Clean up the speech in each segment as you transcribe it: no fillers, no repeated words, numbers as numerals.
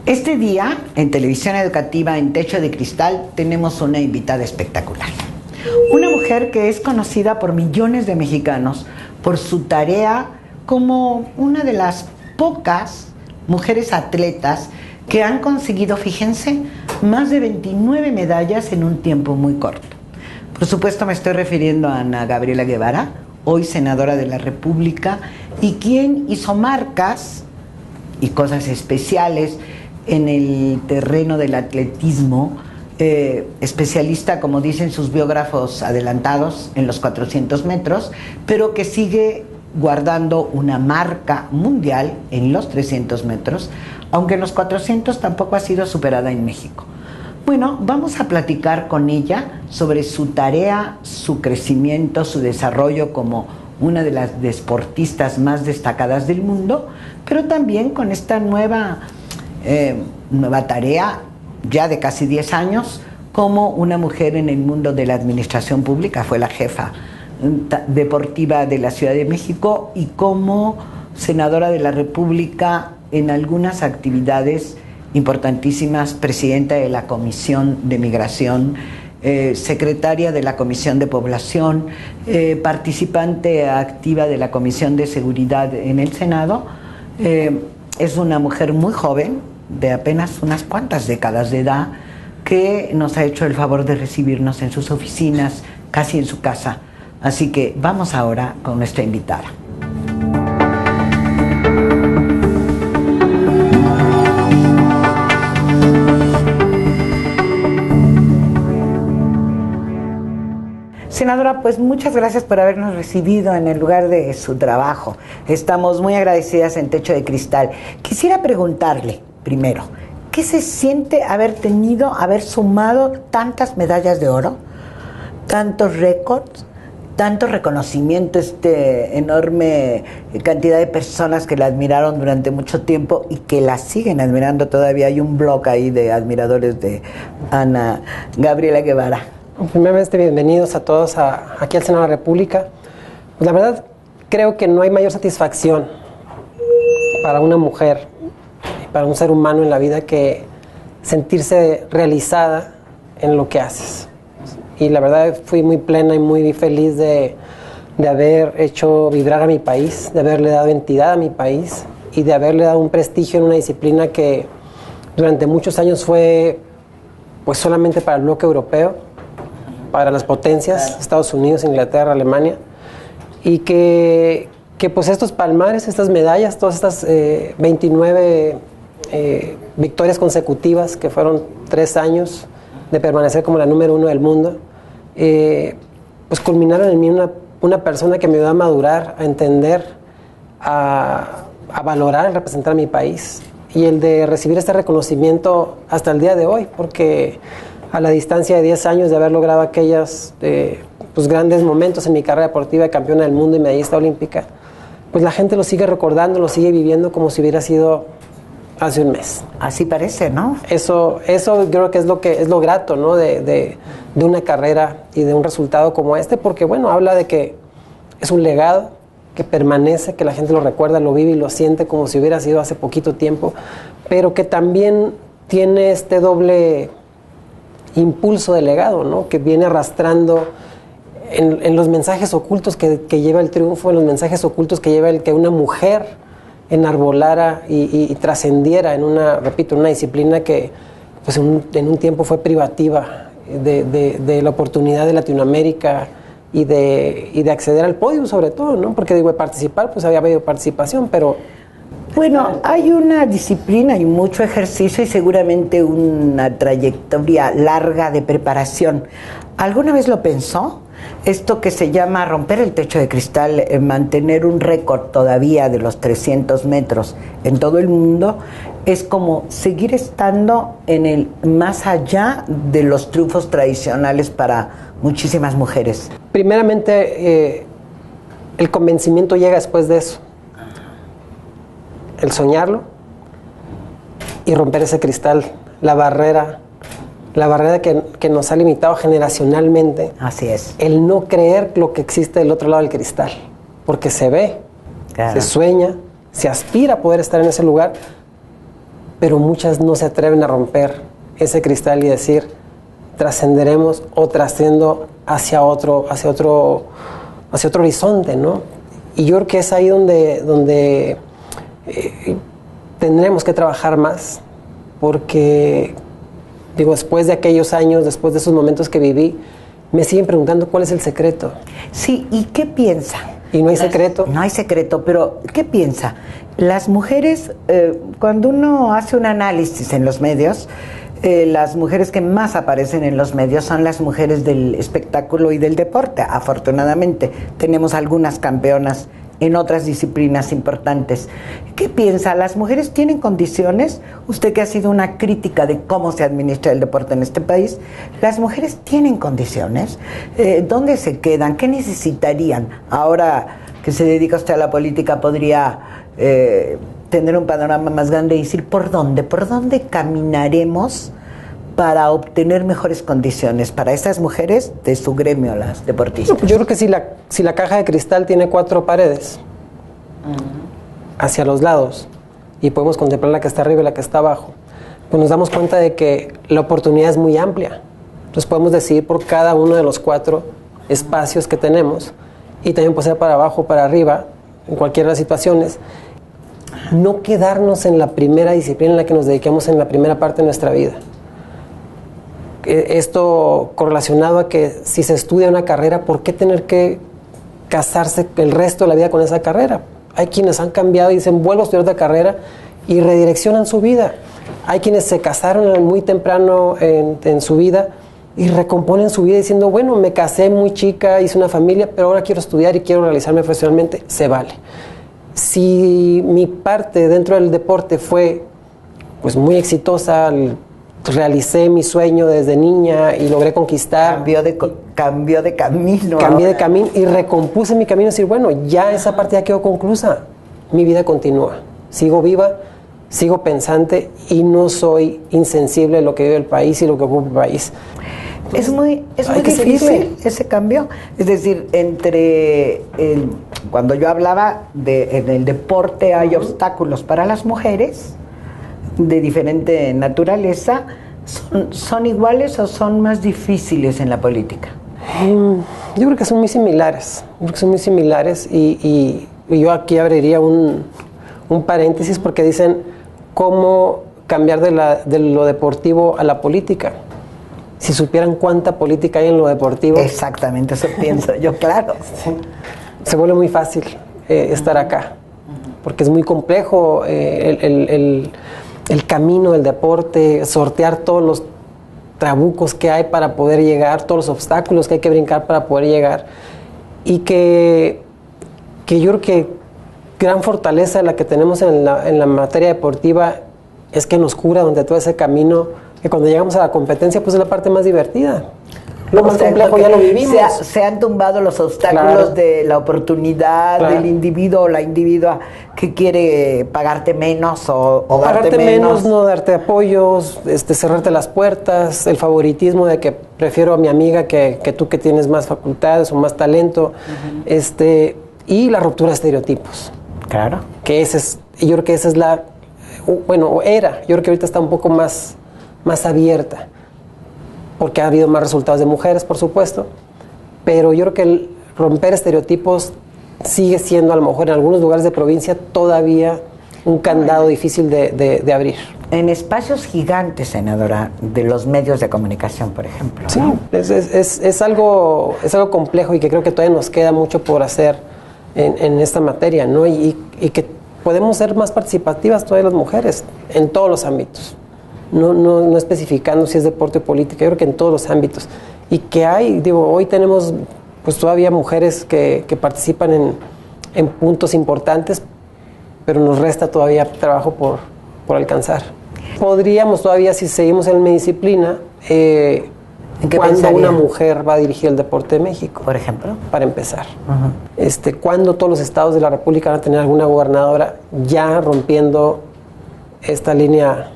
Este día, en Televisión Educativa en Techo de Cristal, tenemos una invitada espectacular. Una mujer que es conocida por millones de mexicanos por su tarea como una de las pocas mujeres atletas que han conseguido, fíjense, más de 29 medallas en un tiempo muy corto. Por supuesto me estoy refiriendo a Ana Gabriela Guevara, hoy senadora de la República, y quien hizo marcas y cosas especiales en el terreno del atletismo, especialista, como dicen sus biógrafos adelantados, en los 400 metros, pero que sigue guardando una marca mundial en los 300 metros, aunque en los 400 tampoco ha sido superada en México. Bueno, vamos a platicar con ella sobre su tarea, su crecimiento, su desarrollo como una de las deportistas más destacadas del mundo, pero también con esta nueva tarea ya de casi 10 años como una mujer en el mundo de la administración pública. Fue la jefa deportiva de la Ciudad de México y como senadora de la República en algunas actividades importantísimas, presidenta de la Comisión de Migración, secretaria de la Comisión de Población, participante activa de la Comisión de Seguridad en el Senado. Es una mujer muy joven, de apenas unas cuantas décadas de edad, que nos ha hecho el favor de recibirnos en sus oficinas, casi en su casa. Así que vamos ahora con nuestra invitada. Senadora, pues muchas gracias por habernos recibido en el lugar de su trabajo. Estamos muy agradecidas en Techo de Cristal. Quisiera preguntarle, primero, ¿qué se siente haber sumado tantas medallas de oro, tantos récords, tanto reconocimiento, enorme cantidad de personas que la admiraron durante mucho tiempo y que la siguen admirando todavía? Hay un blog ahí de admiradores de Ana Gabriela Guevara. Primeramente, bienvenidos a todos aquí al Senado de la República. Pues la verdad, creo que no hay mayor satisfacción para una mujer, para un ser humano en la vida, que sentirse realizada en lo que haces. Y la verdad fui muy plena y muy feliz de haber hecho vibrar a mi país, de haberle dado entidad a mi país y de haberle dado un prestigio en una disciplina que durante muchos años fue pues solamente para el bloque europeo, para las potencias, Estados Unidos, Inglaterra, Alemania, y que pues estos palmares, estas medallas, todas estas 29 victorias consecutivas, que fueron 3 años de permanecer como la número 1 del mundo, pues culminaron en mí una persona que me ayudó a madurar, a entender, a valorar, a representar a mi país, y el de recibir este reconocimiento hasta el día de hoy, porque a la distancia de 10 años de haber logrado aquellos pues grandes momentos en mi carrera deportiva de campeona del mundo y medallista olímpica, pues la gente lo sigue recordando, lo sigue viviendo como si hubiera sido hace un mes. Así parece, ¿no? Eso creo que es lo grato, ¿no? de una carrera y de un resultado como este, porque bueno, habla de que es un legado que permanece, que la gente lo recuerda, lo vive y lo siente como si hubiera sido hace poquito tiempo, pero que también tiene este doble impulso de legado, ¿no? Que viene arrastrando en los mensajes ocultos que lleva el triunfo, en los mensajes ocultos que lleva el que una mujer enarbolara y trascendiera en una disciplina que pues en un tiempo fue privativa de la oportunidad de Latinoamérica y de acceder al podio, sobre todo, ¿no? Porque digo, de participar, pues había habido participación, pero bueno, hay una disciplina y mucho ejercicio y seguramente una trayectoria larga de preparación. ¿Alguna vez lo pensó? Esto que se llama romper el techo de cristal, mantener un récord todavía de los 300 metros en todo el mundo, es como seguir estando en el más allá de los triunfos tradicionales para muchísimas mujeres. Primeramente, el convencimiento llega después de eso. El soñarlo y romper ese cristal, la barrera que nos ha limitado generacionalmente. Así es. El no creer lo que existe del otro lado del cristal, porque se ve, claro, se sueña, se aspira a poder estar en ese lugar, pero muchas no se atreven a romper ese cristal y decir, trascenderemos o trasciendo hacia otro horizonte, ¿no? Y yo creo que es ahí donde tendremos que trabajar más, porque, digo, después de aquellos años, después de esos momentos que viví, me siguen preguntando cuál es el secreto. Sí, ¿y qué piensa? Y no hay secreto. No hay secreto, pero ¿qué piensa? Las mujeres, cuando uno hace un análisis en los medios, las mujeres que más aparecen en los medios son las mujeres del espectáculo y del deporte. Afortunadamente, tenemos algunas campeonas en otras disciplinas importantes. ¿Qué piensa? ¿Las mujeres tienen condiciones? Usted que ha sido una crítica de cómo se administra el deporte en este país, ¿las mujeres tienen condiciones? ¿Dónde se quedan? ¿Qué necesitarían? Ahora que se dedica usted a la política, podría tener un panorama más grande y decir ¿por dónde caminaremos para obtener mejores condiciones para esas mujeres de su gremio, las deportistas? Yo creo que si la caja de cristal tiene 4 paredes hacia los lados y podemos contemplar la que está arriba y la que está abajo, pues nos damos cuenta de que la oportunidad es muy amplia. Entonces podemos decidir por cada uno de los 4 espacios que tenemos, y también puede ser para abajo, para arriba, en cualquiera de las situaciones. No quedarnos en la primera disciplina en la que nos dediquemos en la primera parte de nuestra vida. Esto correlacionado a que si se estudia una carrera, ¿por qué tener que casarse el resto de la vida con esa carrera? Hay quienes han cambiado y dicen, vuelvo a estudiar otra carrera, y redireccionan su vida. Hay quienes se casaron muy temprano en su vida y recomponen su vida diciendo, bueno, me casé muy chica, hice una familia, pero ahora quiero estudiar y quiero realizarme profesionalmente. Se vale. Si mi parte dentro del deporte fue pues muy exitosa, realicé mi sueño desde niña y logré conquistar. Cambió de camino. Cambié de camino y recompuse mi camino y decir, bueno, ya esa parte ya quedó conclusa. Mi vida continúa. Sigo viva, sigo pensante y no soy insensible a lo que vive el país y lo que ocupa el país. Es muy difícil ese cambio. Es decir, cuando yo hablaba en el deporte hay obstáculos para las mujeres de diferente naturaleza, ¿son iguales o son más difíciles en la política? Yo creo que son muy similares. Y yo aquí abriría un paréntesis porque dicen cómo cambiar de lo deportivo a la política. Si supieran cuánta política hay en lo deportivo. Exactamente, eso pienso yo, claro. Se vuelve muy fácil estar acá, porque es muy complejo el camino del deporte, sortear todos los trabucos que hay para poder llegar, todos los obstáculos que hay que brincar para poder llegar. Y que yo creo que gran fortaleza la que tenemos en la materia deportiva es que nos cura durante todo ese camino, que cuando llegamos a la competencia pues es la parte más divertida. Lo más complejo ya lo vivimos. Se han tumbado los obstáculos, claro, de la oportunidad, claro, del individuo o la individua que quiere pagarte menos o darte menos, no darte apoyos, cerrarte las puertas, el favoritismo de que prefiero a mi amiga que tú que tienes más facultades o más talento, y la ruptura de estereotipos. Claro. Yo creo que esa es yo creo que ahorita está un poco más abierta, porque ha habido más resultados de mujeres, por supuesto, pero yo creo que el romper estereotipos sigue siendo, a lo mejor en algunos lugares de provincia, todavía un candado difícil de abrir. En espacios gigantes, senadora, de los medios de comunicación, por ejemplo. Sí, ¿no? es algo complejo y que creo que todavía nos queda mucho por hacer en esta materia, ¿no? Y que podemos ser más participativas todas las mujeres en todos los ámbitos. No especificando si es deporte o política, yo creo que en todos los ámbitos. Y que hoy tenemos pues todavía mujeres que participan en puntos importantes, pero nos resta todavía trabajo por alcanzar. Podríamos todavía, si seguimos en mi disciplina, ¿cuándo una mujer va a dirigir el deporte de México? Por ejemplo. Para empezar. ¿Cuándo todos los estados de la República van a tener alguna gobernadora ya rompiendo esta línea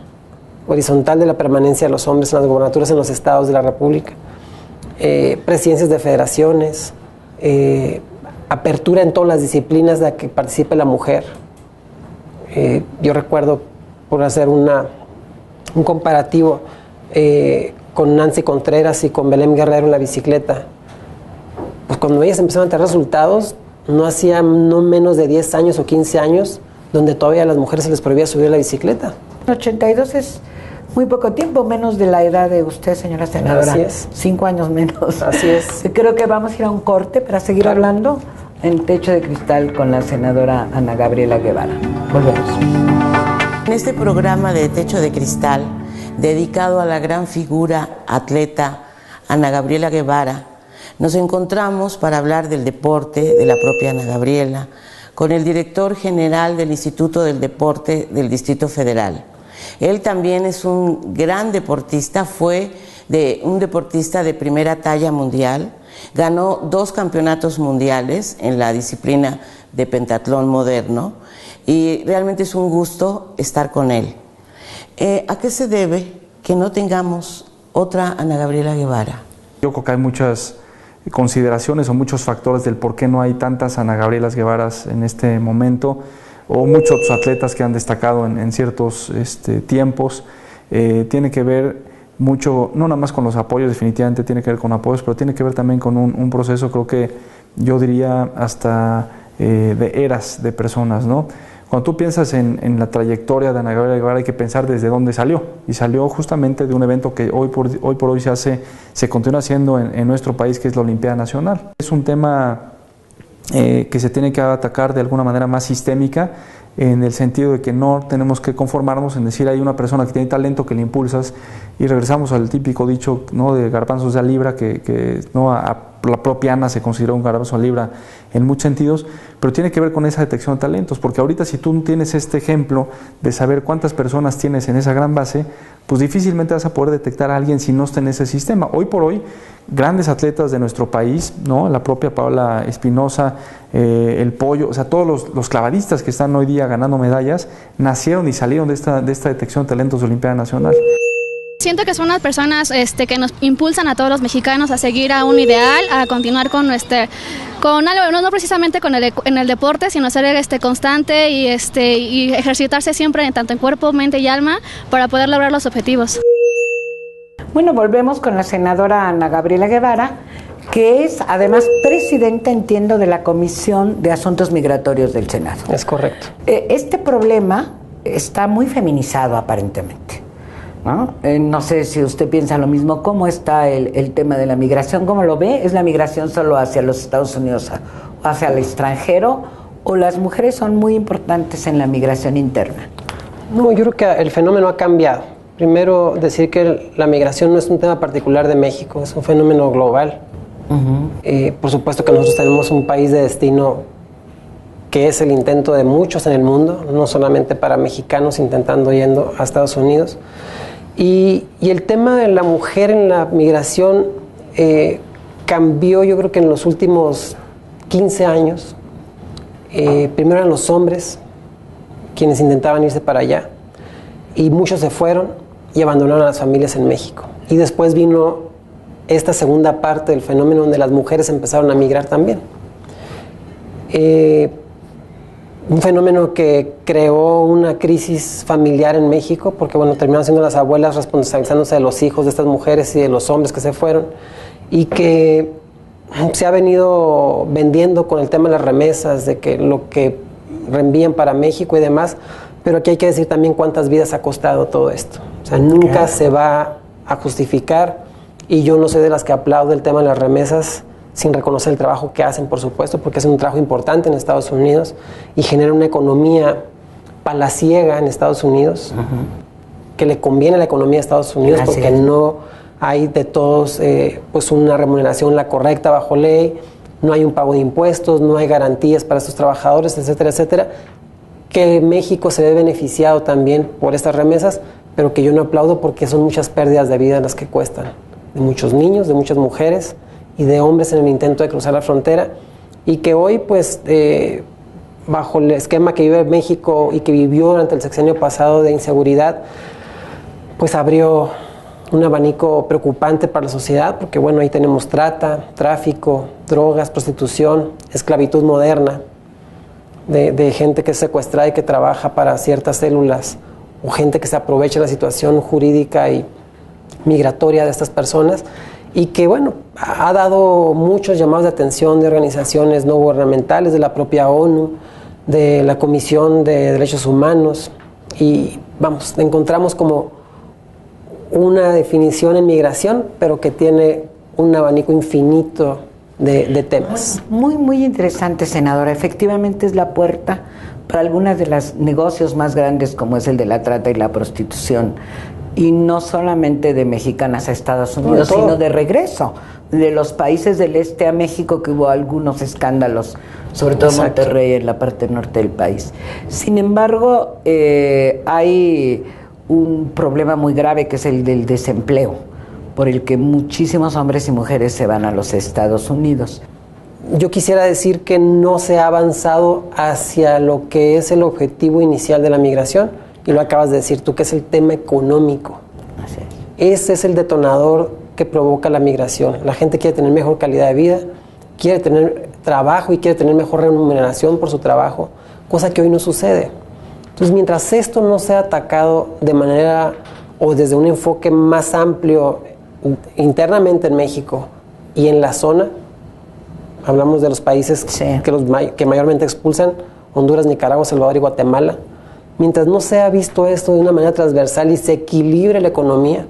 horizontal de la permanencia de los hombres en las gobernaturas en los estados de la República? Presidencias de federaciones, apertura en todas las disciplinas de que participe la mujer. Yo recuerdo por hacer un comparativo con Nancy Contreras y con Belén Guerrero en la bicicleta. Pues cuando ellas empezaron a tener resultados, no hacía no menos de 10 años o 15 años, donde todavía a las mujeres se les prohibía subir la bicicleta. 82 es muy poco tiempo, menos de la edad de usted, señora senadora. Así es. 5 años menos. Así es. Creo que vamos a ir a un corte para seguir hablando en Techo de Cristal con la senadora Ana Gabriela Guevara. Volvemos. En este programa de Techo de Cristal, dedicado a la gran figura atleta Ana Gabriela Guevara, nos encontramos para hablar del deporte, de la propia Ana Gabriela, con el director general del Instituto del Deporte del Distrito Federal. Él también es un gran deportista, fue un deportista de primera talla mundial, ganó 2 campeonatos mundiales en la disciplina de pentatlón moderno y realmente es un gusto estar con él. ¿A qué se debe que no tengamos otra Ana Gabriela Guevara? Yo creo que hay muchas consideraciones o muchos factores del por qué no hay tantas Ana Gabrielas Guevaras en este momento, o muchos otros atletas que han destacado en ciertos tiempos. Tiene que ver mucho, no nada más con los apoyos, definitivamente tiene que ver con apoyos, pero tiene que ver también con un proceso, creo que yo diría hasta de eras de personas, ¿no? Cuando tú piensas en la trayectoria de Ana Gabriela Guevara, hay que pensar desde dónde salió. Y salió justamente de un evento que hoy por hoy se continúa haciendo en nuestro país, que es la Olimpiada Nacional. Es un tema que se tiene que atacar de alguna manera más sistémica, en el sentido de que no tenemos que conformarnos en decir hay una persona que tiene talento que le impulsas, y regresamos al típico dicho, ¿no?, de garbanzos de a libra, que ¿no?, la propia Ana se consideró un garbanzo a libra en muchos sentidos, pero tiene que ver con esa detección de talentos, porque ahorita si tú tienes este ejemplo de saber cuántas personas tienes en esa gran base, pues difícilmente vas a poder detectar a alguien si no está en ese sistema. Hoy por hoy, grandes atletas de nuestro país, ¿no?, la propia Paola Espinosa, el Pollo, o sea, todos los clavadistas que están hoy día ganando medallas, nacieron y salieron de esta detección de talentos de Olimpiada Nacional. Siento que son unas personas que nos impulsan a todos los mexicanos a seguir a un ideal, a continuar con algo, no precisamente en el deporte, sino ser constante y ejercitarse siempre tanto en cuerpo, mente y alma para poder lograr los objetivos. Bueno, volvemos con la senadora Ana Gabriela Guevara, que es además presidenta, entiendo, de la Comisión de Asuntos Migratorios del Senado. Es correcto. Este problema está muy feminizado aparentemente, ¿no? No sé si usted piensa lo mismo. ¿Cómo está el tema de la migración? ¿Cómo lo ve? ¿Es la migración solo hacia los Estados Unidos o hacia el extranjero? ¿O las mujeres son muy importantes en la migración interna? No, yo creo que el fenómeno ha cambiado. Primero, decir que la migración no es un tema particular de México, es un fenómeno global. Por supuesto que nosotros tenemos un país de destino que es el intento de muchos en el mundo, no solamente para mexicanos intentando yendo a Estados Unidos. Y el tema de la mujer en la migración cambió, yo creo que en los últimos 15 años. Primero eran los hombres quienes intentaban irse para allá, y muchos se fueron y abandonaron a las familias en México. Y después vino esta segunda parte del fenómeno donde las mujeres empezaron a migrar también. Un fenómeno que creó una crisis familiar en México, porque bueno, terminaron siendo las abuelas responsabilizándose de los hijos de estas mujeres y de los hombres que se fueron, y que se ha venido vendiendo con el tema de las remesas, de que lo que reenvían para México y demás, pero aquí hay que decir también cuántas vidas ha costado todo esto. O sea, nunca se va a justificar, y yo no soy de las que aplaudo el tema de las remesas sin reconocer el trabajo que hacen, por supuesto, porque hacen un trabajo importante en Estados Unidos y generan una economía palaciega en Estados Unidos, que le conviene a la economía de Estados Unidos, porque no hay de todos pues una remuneración la correcta bajo ley, no hay un pago de impuestos, no hay garantías para estos trabajadores, etcétera, etcétera, que México se ve beneficiado también por estas remesas, pero que yo no aplaudo porque son muchas pérdidas de vida las que cuestan, de muchos niños, de muchas mujeres y de hombres en el intento de cruzar la frontera, y que hoy pues bajo el esquema que vive México y que vivió durante el sexenio pasado de inseguridad, pues abrió un abanico preocupante para la sociedad, porque bueno, ahí tenemos trata, tráfico, drogas, prostitución, esclavitud moderna, de gente que es secuestrada y que trabaja para ciertas células o gente que se aprovecha de la situación jurídica y migratoria de estas personas, y que, bueno, ha dado muchos llamados de atención de organizaciones no gubernamentales, de la propia ONU, de la Comisión de Derechos Humanos, y vamos, encontramos como una definición en migración, pero que tiene un abanico infinito de temas. Muy, muy interesante, senadora. Efectivamente es la puerta para algunos de los negocios más grandes, como es el de la trata y la prostitución, y no solamente de mexicanas a Estados Unidos, sino de regreso de los países del este a México, que hubo algunos escándalos, sobre todo en Monterrey, en la parte norte del país. Sin embargo, hay un problema muy grave, que es el del desempleo, por el que muchísimos hombres y mujeres se van a los Estados Unidos. Yo quisiera decir que no se ha avanzado hacia lo que es el objetivo inicial de la migración, y lo acabas de decir tú, que es el tema económico. Así es. Ese es el detonador que provoca la migración. La gente quiere tener mejor calidad de vida, quiere tener trabajo y quiere tener mejor remuneración por su trabajo, cosa que hoy no sucede. Entonces, mientras esto no sea atacado de manera o desde un enfoque más amplio internamente en México y en la zona, hablamos de los países que mayormente expulsan, Honduras, Nicaragua, Salvador y Guatemala, mientras no sea visto esto de una manera transversal y se equilibre la economía,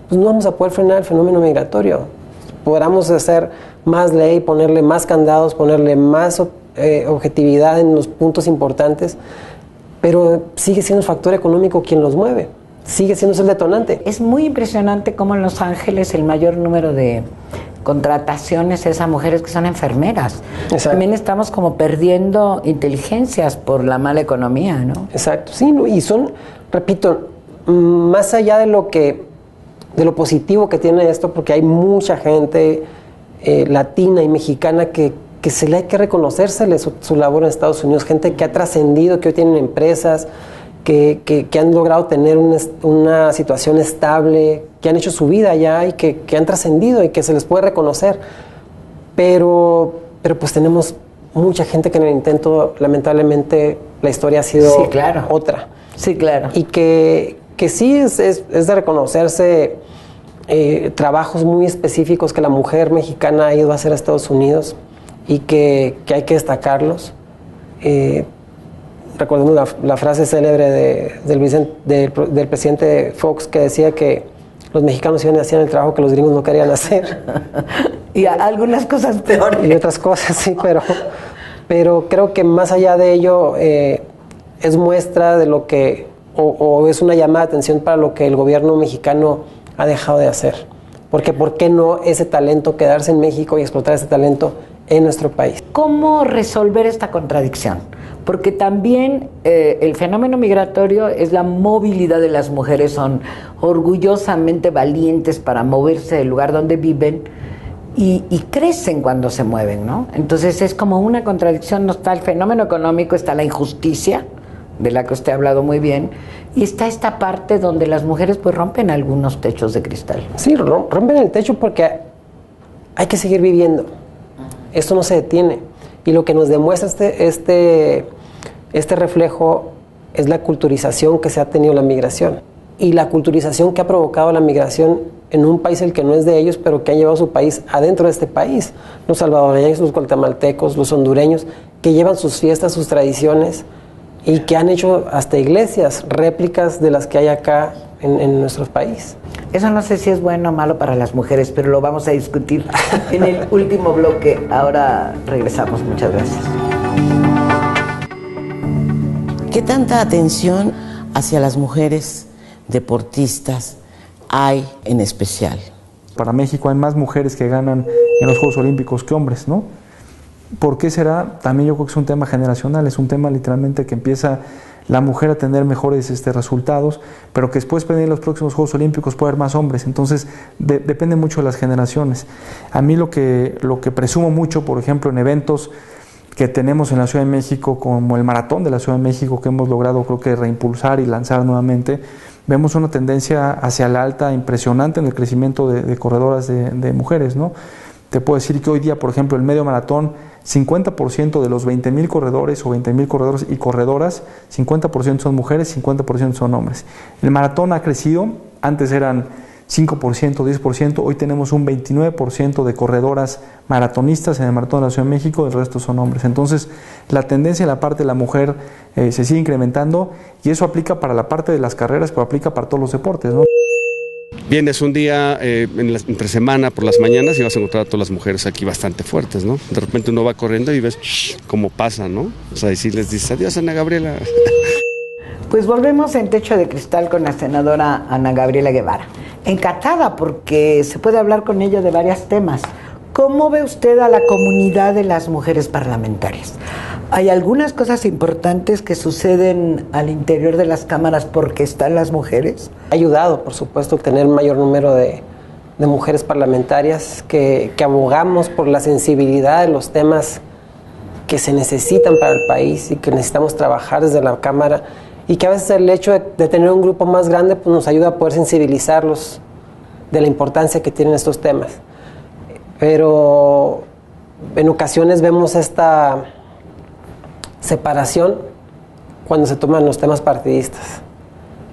pues no vamos a poder frenar el fenómeno migratorio. Podamos hacer más ley, ponerle más candados, ponerle más objetividad en los puntos importantes, pero sigue siendo el factor económico quien los mueve, sigue siendo el detonante. Es muy impresionante cómo en Los Ángeles el mayor número de contrataciones es a mujeres que son enfermeras. Exacto. También estamos como perdiendo inteligencias por la mala economía, ¿no? Exacto, sí, y son, repito, más allá de lo positivo que tiene esto, porque hay mucha gente latina y mexicana que se le hay que reconocérsele su labor en Estados Unidos, gente que ha trascendido, que hoy tienen empresas, que han logrado tener una situación estable, que han hecho su vida allá y que han trascendido y que se les puede reconocer. Pero pues tenemos mucha gente que en el intento, lamentablemente, la historia ha sido otra. Sí, claro. Y que sí es de reconocerse trabajos muy específicos que la mujer mexicana ha ido a hacer a Estados Unidos y que hay que destacarlos. Recordemos la frase célebre del presidente Fox, que decía que los mexicanos iban y hacían el trabajo que los gringos no querían hacer. Y algunas cosas peores. Y otras cosas, sí, pero creo que más allá de ello es muestra de lo que, o es una llamada de atención para lo que el gobierno mexicano ha dejado de hacer. Porque ¿por qué no ese talento, quedarse en México y explotar ese talento en nuestro país? ¿Cómo resolver esta contradicción? Porque también el fenómeno migratorio es la movilidad de las mujeres, son orgullosamente valientes para moverse del lugar donde viven y crecen cuando se mueven, ¿no? Entonces es como una contradicción, no está el fenómeno económico, está la injusticia, de la que usted ha hablado muy bien, y está esta parte donde las mujeres pues rompen algunos techos de cristal. Sí, rompen el techo porque hay que seguir viviendo. Esto no se detiene. Y lo que nos demuestra este reflejo es la culturización que se ha tenido la migración. Y la culturización que ha provocado la migración en un país el que no es de ellos, pero que han llevado su país adentro de este país. Los salvadoreños, los guatemaltecos, los hondureños, que llevan sus fiestas, sus tradiciones, y que han hecho hasta iglesias, réplicas de las que hay acá en nuestro país. Eso no sé si es bueno o malo para las mujeres, pero lo vamos a discutir en el último bloque. Ahora regresamos. Muchas gracias. ¿Qué tanta atención hacia las mujeres deportistas hay en especial? Para México hay más mujeres que ganan en los Juegos Olímpicos que hombres, ¿no? ¿Por qué será? También yo creo que es un tema generacional, es un tema literalmente que empieza la mujer a tener mejores resultados, pero que después de los próximos Juegos Olímpicos puede haber más hombres, entonces depende mucho de las generaciones. A mí lo que presumo mucho, por ejemplo, en eventos que tenemos en la Ciudad de México, como el Maratón de la Ciudad de México, que hemos logrado creo que reimpulsar y lanzar nuevamente, vemos una tendencia hacia la alta impresionante en el crecimiento de corredoras de mujeres, ¿no? Te puedo decir que hoy día, por ejemplo, el medio maratón, 50% de los 20,000 corredores o 20,000 corredores y corredoras, 50% son mujeres, 50% son hombres. El maratón ha crecido, antes eran 5%, 10%, hoy tenemos un 29% de corredoras maratonistas en el Maratón de la Ciudad de México, el resto son hombres. Entonces, la tendencia en la parte de la mujer se sigue incrementando y eso aplica para la parte de las carreras, pero aplica para todos los deportes, ¿no? Vienes un día entre semana por las mañanas y vas a encontrar a todas las mujeres aquí bastante fuertes, ¿no? De repente uno va corriendo y ves cómo pasa, ¿no? O sea, y si les dices, adiós, Ana Gabriela. Pues volvemos en Techo de Cristal con la senadora Ana Gabriela Guevara. Encantada porque se puede hablar con ella de varios temas. ¿Cómo ve usted a la comunidad de las mujeres parlamentarias? ¿Hay algunas cosas importantes que suceden al interior de las cámaras porque están las mujeres? Ha ayudado, por supuesto, tener un mayor número de mujeres parlamentarias que abogamos por la sensibilidad de los temas que se necesitan para el país y que necesitamos trabajar desde la Cámara, y que a veces el hecho de tener un grupo más grande pues nos ayuda a poder sensibilizarlos de la importancia que tienen estos temas. Pero en ocasiones vemos esta separación cuando se toman los temas partidistas.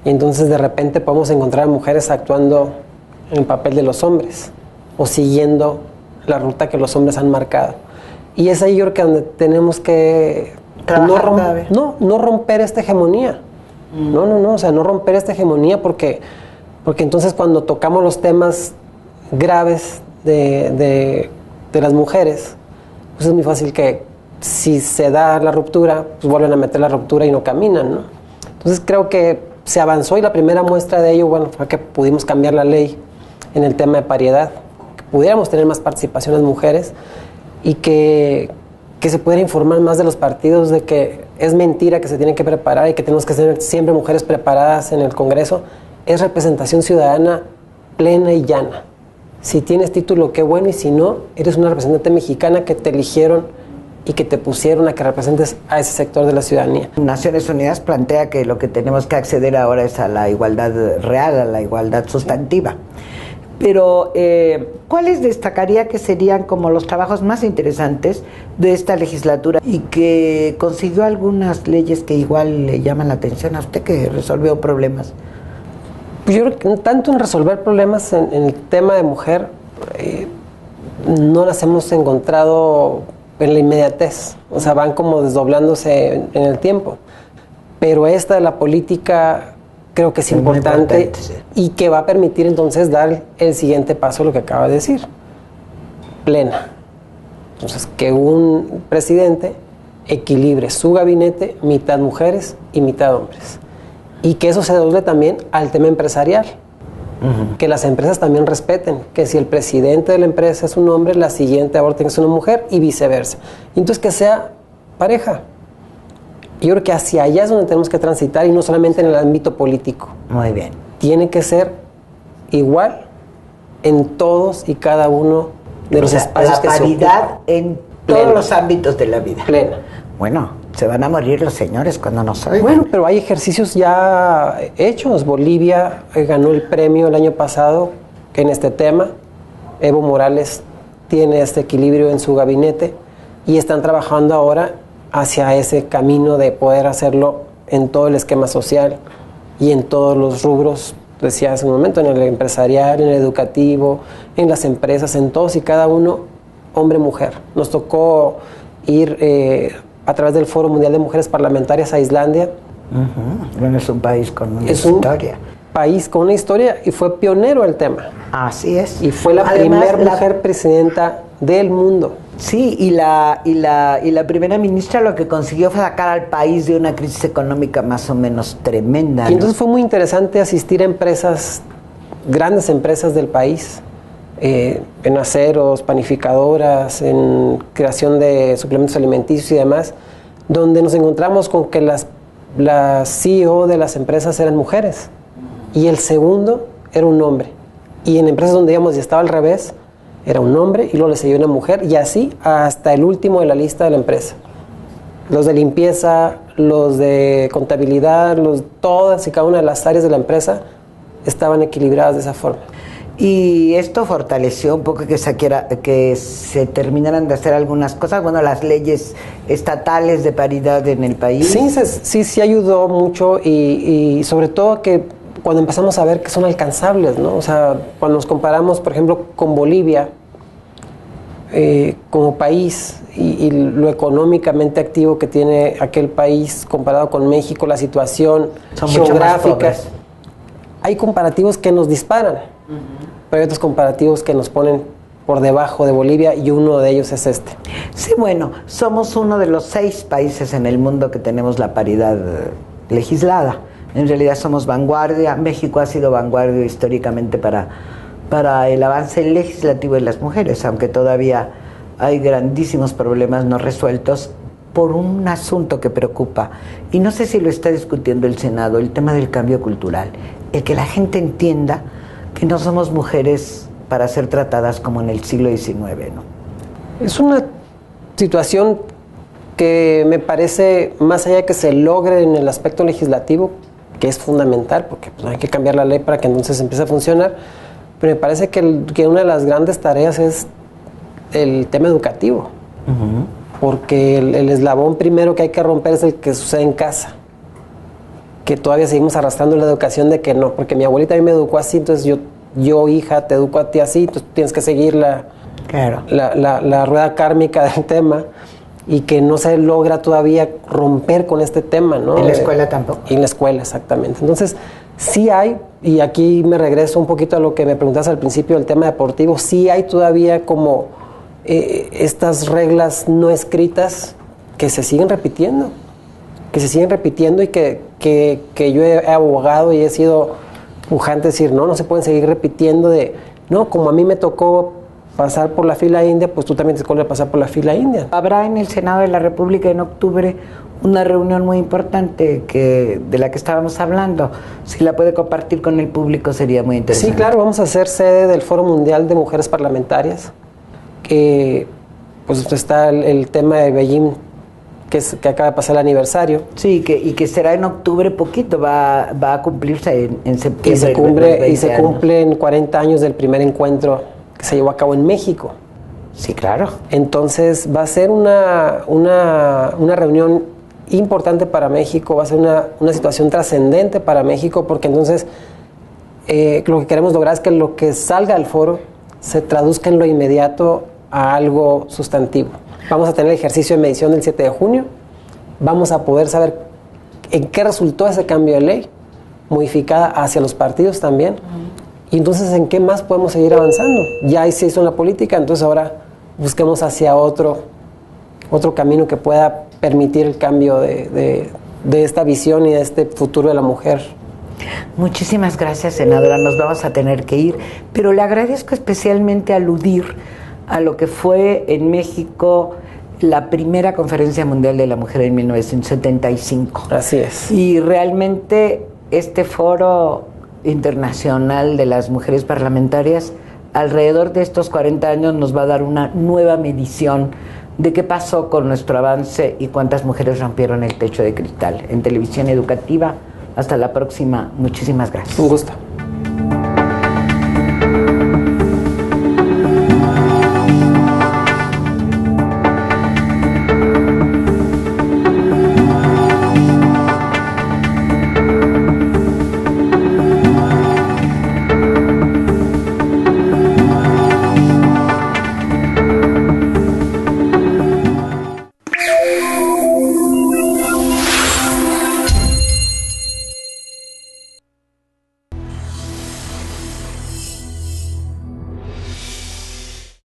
Y entonces de repente podemos encontrar a mujeres actuando en el papel de los hombres o siguiendo la ruta que los hombres han marcado. Y es ahí yo creo que donde tenemos que no romper esta hegemonía. No, o sea, no romper esta hegemonía porque entonces cuando tocamos los temas graves de las mujeres, pues es muy fácil que si se da la ruptura, pues vuelven a meter la ruptura y no caminan, ¿no? Entonces creo que se avanzó y la primera muestra de ello, bueno, fue que pudimos cambiar la ley en el tema de paridad, que pudiéramos tener más participación en mujeres y que se pudiera informar más de los partidos de que es mentira que se tienen que preparar y que tenemos que tener siempre mujeres preparadas en el Congreso. Es representación ciudadana plena y llana. Si tienes título, qué bueno, y si no, eres una representante mexicana que te eligieron y que te pusieron a que representes a ese sector de la ciudadanía. Naciones Unidas plantea que lo que tenemos que acceder ahora es a la igualdad real, a la igualdad sustantiva. Pero, ¿cuáles destacaría que serían como los trabajos más interesantes de esta legislatura y que consiguió algunas leyes que igual le llaman la atención a usted, que resolvió problemas? Pues yo creo que tanto en resolver problemas en el tema de mujer, no las hemos encontrado en la inmediatez, o sea, van como desdoblándose en el tiempo. Pero esta de la política creo que es importante, sí. Y que va a permitir entonces dar el siguiente paso, lo que acaba de decir, plena. Entonces, que un presidente equilibre su gabinete, mitad mujeres y mitad hombres. Y que eso se doble también al tema empresarial. Que las empresas también respeten, que si el presidente de la empresa es un hombre, la siguiente ahora tiene que ser una mujer y viceversa. Y entonces que sea pareja. Yo creo que hacia allá es donde tenemos que transitar y no solamente en el ámbito político. Muy bien. Tiene que ser igual en todos y cada uno de los espacios que se ocupan. La paridad en todos los ámbitos de la vida. Plena. Bueno, se van a morir los señores cuando nos oigan. Bueno, pero hay ejercicios ya hechos. Bolivia ganó el premio el año pasado en este tema. Evo Morales tiene este equilibrio en su gabinete y están trabajando ahora hacia ese camino de poder hacerlo en todo el esquema social y en todos los rubros, decía hace un momento, en el empresarial, en el educativo, en las empresas, en todos y cada uno, hombre-mujer. Nos tocó ir a través del Foro Mundial de Mujeres Parlamentarias a Islandia. Bueno, es un país con una historia. País con una historia y fue pionero el tema. Así es. Y fue la primera mujer presidenta del mundo. Sí, y la primera ministra lo que consiguió fue sacar al país de una crisis económica más o menos tremenda, ¿no? Y entonces fue muy interesante asistir a empresas, grandes empresas del país, en aceros, panificadoras, en creación de suplementos alimenticios y demás, donde nos encontramos con que las CEO de las empresas eran mujeres y el segundo era un hombre. Y en empresas donde digamos ya estaba al revés, era un hombre y luego le seguía una mujer, y así hasta el último de la lista de la empresa. Los de limpieza, los de contabilidad, todas y cada una de las áreas de la empresa estaban equilibradas de esa forma. Y esto fortaleció un poco que se terminaran de hacer algunas cosas, bueno, las leyes estatales de paridad en el país. Sí ayudó mucho y sobre todo que cuando empezamos a ver que son alcanzables, ¿no? O sea, cuando nos comparamos, por ejemplo, con Bolivia como país y lo económicamente activo que tiene aquel país comparado con México, la situación geográfica, hay comparativos que nos disparan. Pero hay otros comparativos que nos ponen por debajo de Bolivia y uno de ellos es este. Sí, bueno, somos uno de los 6 países en el mundo que tenemos la paridad legislada. En realidad somos vanguardia. México ha sido vanguardia históricamente para el avance legislativo de las mujeres, aunque todavía hay grandísimos problemas no resueltos por un asunto que preocupa. Y no sé si lo está discutiendo el Senado, el tema del cambio cultural. El que la gente entienda que no somos mujeres para ser tratadas como en el siglo XIX, ¿no? Es una situación que me parece, más allá de que se logre en el aspecto legislativo, que es fundamental, porque pues, hay que cambiar la ley para que entonces empiece a funcionar, pero me parece que una de las grandes tareas es el tema educativo, porque el eslabón primero que hay que romper es el que sucede en casa, que todavía seguimos arrastrando la educación de que no, porque mi abuelita a mí me educó así, entonces yo hija, te educo a ti así, entonces tienes que seguir la rueda kármica del tema y que no se logra todavía romper con este tema, ¿no? En la escuela tampoco. Y en la escuela, exactamente. Entonces, sí hay, y aquí me regreso un poquito a lo que me preguntaste al principio del tema deportivo, sí hay todavía como estas reglas no escritas que se siguen repitiendo. Y que yo he abogado y he sido pujante decir, no se pueden seguir repitiendo como a mí me tocó pasar por la fila india, pues tú también te tocó pasar por la fila india. Habrá en el Senado de la República en octubre una reunión muy importante de la que estábamos hablando. Si la puede compartir con el público sería muy interesante. Sí, claro, vamos a ser sede del Foro Mundial de Mujeres Parlamentarias, que pues está el tema de Beijing, que acaba de pasar el aniversario. Sí, y que será en octubre poquito, va a cumplirse en septiembre. Y se cumplen 40 años del primer encuentro que se llevó a cabo en México. Sí, claro. Entonces va a ser una reunión importante para México, va a ser una situación trascendente para México, porque entonces lo que queremos lograr es que lo que salga del foro se traduzca en lo inmediato a algo sustantivo. Vamos a tener el ejercicio de medición del 7 de junio, vamos a poder saber en qué resultó ese cambio de ley, modificada hacia los partidos también, y entonces en qué más podemos seguir avanzando. Ya ahí se hizo en la política, entonces ahora busquemos hacia otro camino que pueda permitir el cambio de esta visión y de este futuro de la mujer. Muchísimas gracias, senadora, nos vamos a tener que ir, pero le agradezco especialmente aludir a lo que fue en México la primera Conferencia Mundial de la Mujer en 1975. Así es. Y realmente este foro internacional de las mujeres parlamentarias, alrededor de estos 40 años nos va a dar una nueva medición de qué pasó con nuestro avance y cuántas mujeres rompieron el techo de cristal. En Televisión Educativa, hasta la próxima. Muchísimas gracias. Un gusto.